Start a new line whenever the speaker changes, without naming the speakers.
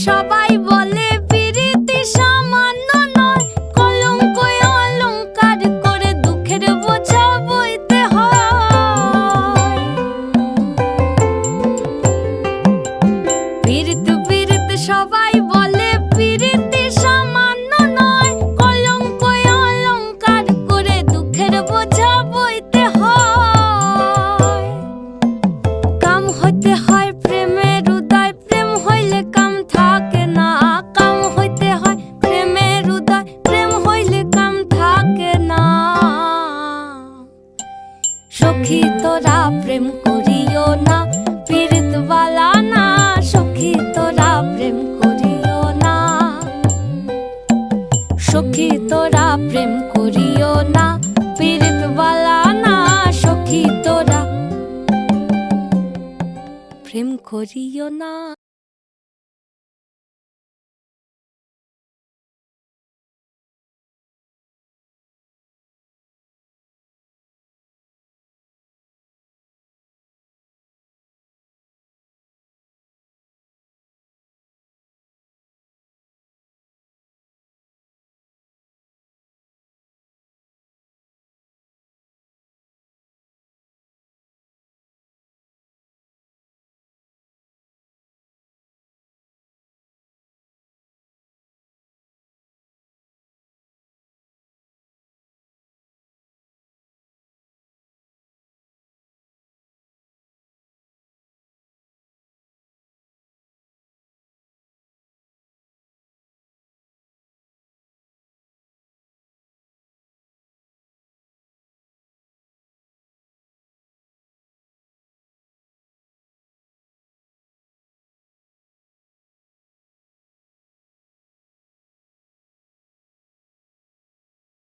সবাই বলে পিরিতি সামান্য নয়, কলঙ্ক অলংকার করে দুঃখের বোঝা বইতে হয়। পিরিত পিরিত সবাই বলে পিরিতি সামান্য নয়, কলঙ্ক অলংকার করে দুঃখের বোঝা বইতে হয়। কাম হইতে হয় প্রেমের উদয়, প্রেম হইলে কাম থাকে না। কাম হইতে হয় প্রেমের উদয়, প্রেম হইলে কাম থাকে না। সখী তোরা প্রেম করিও না, পীড়িত বালা না। সখী তোরা প্রেম করিও না, সখী তোরা প্রেম করিও না, পীড়িত বালা না। সখী তোরা প্রেম করিও না।